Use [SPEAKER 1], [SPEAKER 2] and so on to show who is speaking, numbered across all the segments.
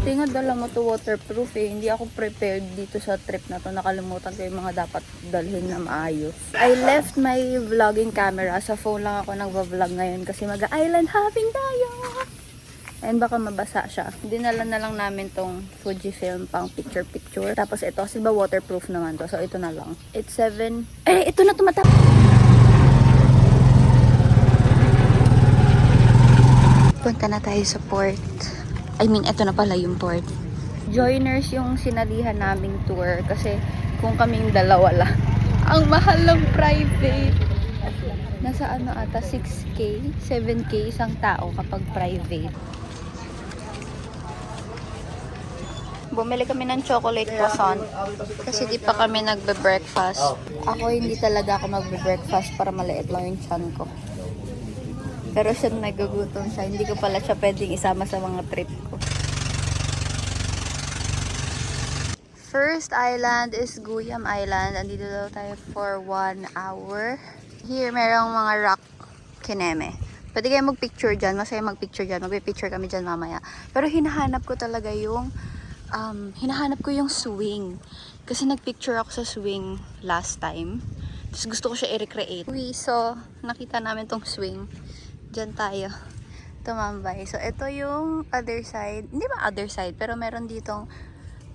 [SPEAKER 1] Buti nga dala mo to waterproof eh. Hindi ako prepared dito sa trip na to. Nakalimutan ko yung mga dapat dalhin na maayos. I left my vlogging camera. Sa phone lang ako nagva-vlog ngayon kasi mag-island hopping tayo. And baka mabasa siya. Dinala na lang namin tong Fujifilm pang picture-picture. Tapos ito, kasi ba waterproof naman to. So ito na lang. It's 7. Eh, ito na tumatap. Punta na tayo sa port. I mean, ito na pala yung port. Joiners yung sinalihan naming tour kasi kung kaming dalawa lang. Ang mahal ng private. Nasa ano ata, 6K, 7K isang tao kapag private. Bumili kami ng chocolate croissant kasi di pa kami nagbe-breakfast. Ako hindi talaga ako magbe-breakfast para maliit lang yung tiyan ko. Pero siya nagugutom siya. Hindi ko pala siya pwedeng isama sa mga trip ko. First island is Guyam Island. Andito daw tayo for 1 hour. Here, merong mga rock kineme. Pwede kayo mag-picture dyan. Masaya mag-picture dyan. Magpipicture kami dyan mamaya. Pero hinahanap ko talaga yung yung swing. Kasi nagpicture ako sa swing last time. Tapos gusto ko siya i-recreate. So, nakita namin tong swing. Diyan tayo tumambay. So, ito yung other side. Hindi ba other side? Pero meron ditong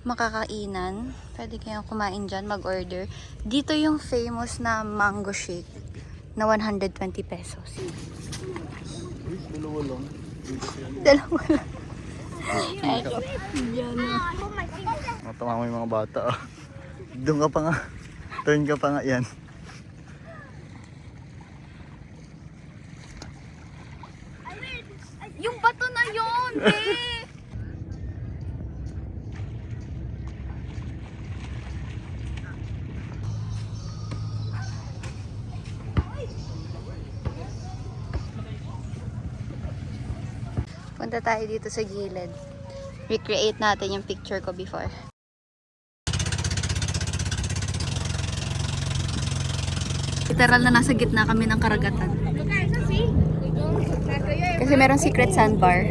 [SPEAKER 1] makakainan. Pwede kayong kumain dyan, mag-order. Dito yung famous na mango shake na 120 pesos.
[SPEAKER 2] Dalawa lang.
[SPEAKER 1] Dalawa lang.
[SPEAKER 2] Matawa mo yung mga bata. Doon ka pa nga. Turn ka pa nga yan.
[SPEAKER 1] Yung bato na yun, eh! Punta tayo dito sa gilid. Recreate natin yung picture ko before. Literal na nasa gitna kami ng karagatan. Kasi merong secret sandbar.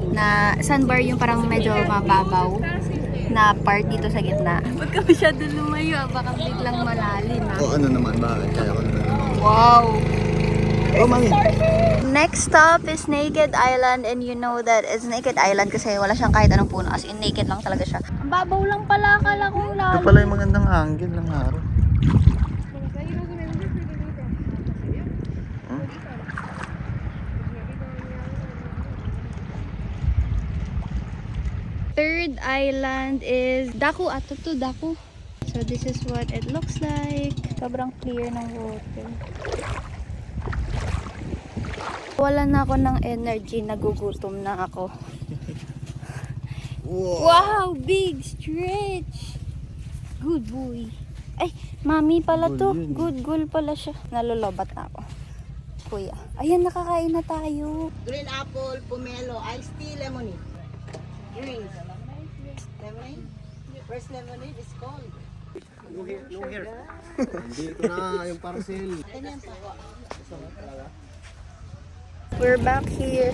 [SPEAKER 1] Na sandbar yung parang medyo mababaw na part dito sa gitna. Ba't ka masyado lumayo? Baka biglang malalim ha?
[SPEAKER 2] O ano naman, bakit? Kaya ko naman.
[SPEAKER 1] Wow!
[SPEAKER 2] Oh, mami!
[SPEAKER 1] Next stop is Naked Island, and you know that it's Naked Island kasi wala siyang kahit anong puno, as in naked lang talaga siya. Ang babaw lang pala, akala kong
[SPEAKER 2] Ito
[SPEAKER 1] lalim.
[SPEAKER 2] pala yung magandang angle ng araw.
[SPEAKER 1] Third island is Daku. Ato to Daku. So this is what it looks like. Sobrang clear ng water. Wala na ako ng energy, nagugutom na ako. Wow, big stretch. Good boy. Ay, mami pala to. Good goal pala siya. Nalolobat na ako. Kuya. Ayan, nakakain na tayo.
[SPEAKER 3] Green apple, pomelo, iced tea, lemonade. Green. Lemonade. First lemonade is cold.
[SPEAKER 2] Dito na yung parcel.
[SPEAKER 1] We're back here.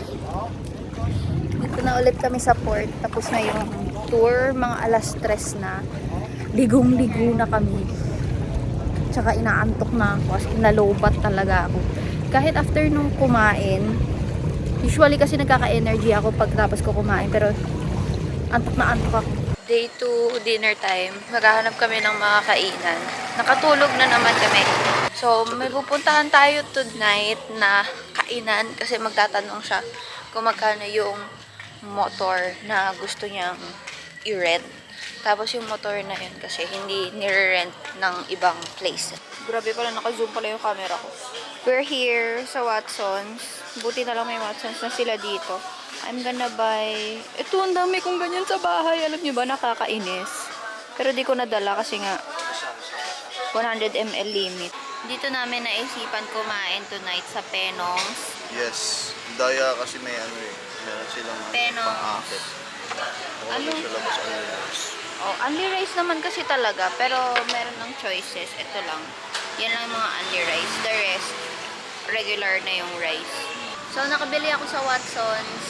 [SPEAKER 1] Dito na ulit kami sa port. Tapos na yung tour. Mga alas 3 na. Ligong-ligo na kami. Tsaka inaantok na ako. As in, nalobat talaga ako. Kahit after nung kumain, usually kasi nagkaka-energy ako pagtapos ko kumain. Pero antok na antok ako. Day 2 dinner time. Maghahanap kami ng mga kainan. Nakatulog na naman kami. So, may pupuntahan tayo tonight na kainan kasi magtatanong siya kung magkano yung motor na gusto niyang i-rent. Tapos yung motor na yun kasi hindi nire-rent ng ibang place. Grabe pala, naka-zoom pala yung camera ko. We're here sa Watsons. Buti na lang may Watsons na sila dito. I'm gonna buy... Ito, ang dami kong ganyan sa bahay. Alam niyo ba, nakakainis. Pero di ko nadala kasi nga 100 ml limit. Dito namin naisipan kumain tonight sa Penongs.
[SPEAKER 2] Yes. Daya kasi may ano eh. Meron silang
[SPEAKER 1] Penongs.
[SPEAKER 2] pang-akit.
[SPEAKER 1] Ano?
[SPEAKER 2] Sa labas ang rice.
[SPEAKER 1] Oh, only rice naman kasi talaga. Pero meron ng choices. Ito lang. Yan lang yung mga only rice. The rest, regular na yung rice. So, nakabili ako sa Watsons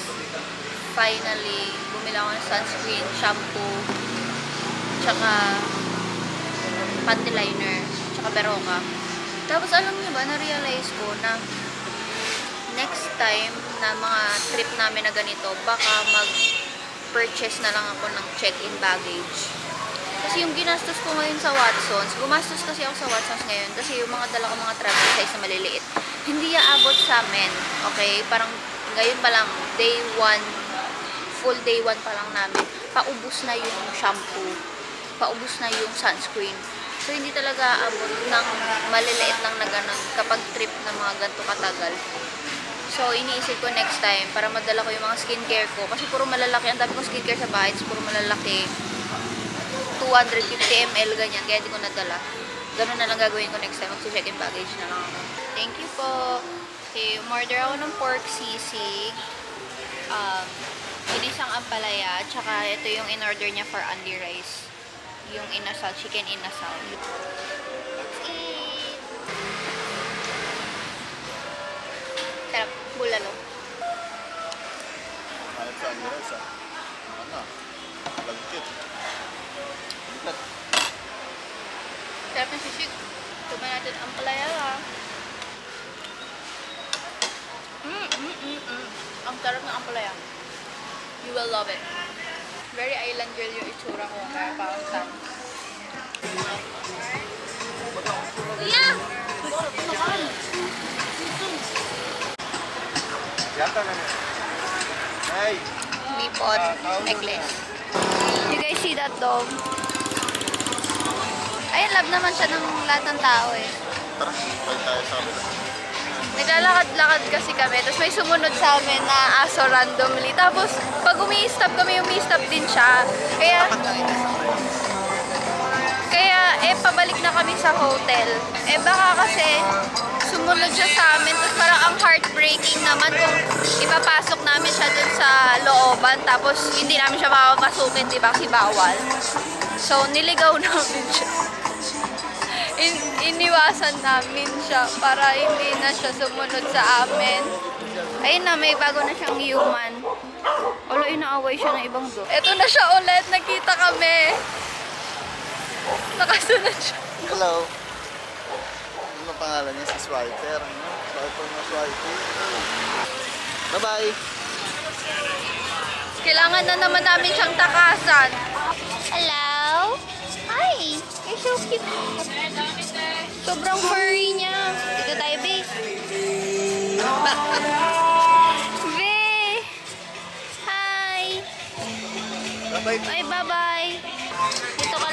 [SPEAKER 1] finally, bumili ako ng sunscreen, shampoo, tsaka panty liner, tsaka Berocca. Tapos alam niyo ba, na-realize ko na next time na mga trip namin na ganito, baka mag-purchase na lang ako ng check-in baggage. Kasi yung ginastos ko ngayon sa Watsons, gumastos kasi ako sa Watsons ngayon kasi yung mga dala ko mga travel size na maliliit, hindi aabot sa amin. Okay? Parang ngayon pa lang, day 1, full day 1 pa lang namin, paubos na yung shampoo, paubos na yung sunscreen. So, hindi talaga aabot ng maliliit lang na ganun kapag trip na mga ganito katagal. So, iniisip ko next time para madala ko yung mga skincare ko. Kasi puro malalaki. Ang dami kong skincare sa bahay. Puro malalaki. 250 ml ganyan. Kaya di ko nadala. Ganun na lang gagawin ko next time. Mag-check-in baggage na lang ako. Thank you po. Okay, umorder ako ng pork sisig. Inisang ampalaya. Tsaka ito yung in-order niya for Andy Rice. Yung inasal. Chicken inasal. Let's eat! Sarap. Bulalo.
[SPEAKER 2] Hanap sa Andy Rice ah. Ano? Lagkit. Lipat.
[SPEAKER 1] Sarap ng sisig. Tumayin natin ang palaya ha. Ang sarap ng ampalaya. You will love it. Very island girl yung itsura ko. Kaya parang tan. Yeah!
[SPEAKER 2] Yata na niya. Hey!
[SPEAKER 1] Bipod necklace. You guys see that dog? Ayun, love naman siya ng lahat ng tao eh.
[SPEAKER 2] Tara, balik tayo sa kabila.
[SPEAKER 1] Naglalakad-lakad kasi kami, tapos may sumunod sa amin na aso randomly. Tapos, pag umi-stop kami, umi-stop din siya. Kaya, pabalik na kami sa hotel. Baka kasi, sumunod siya sa amin, tapos parang ang heartbreaking naman kung ipapasok namin siya dun sa looban, tapos hindi namin siya makapasukin, di ba, kasi bawal. So, niligaw namin siya. Iniwasan namin siya para hindi na siya sumunod sa amin. Ayun na, may bago na siyang human. Wala, inaaway siya ng ibang dog. Eto na siya ulit, nakita kami. Nakasunod siya.
[SPEAKER 2] Hello. Ano pangalan niya? Si Swiper. Ano? Swiper na Swiper. Bye-bye.
[SPEAKER 1] Kailangan na naman namin siyang takasan. Hello? Hi! You're so cute. Sobrang furry niya. Dito tayo, Be. Be! Hi!
[SPEAKER 2] Bye-bye.
[SPEAKER 1] Ay, bye-bye. Dito ka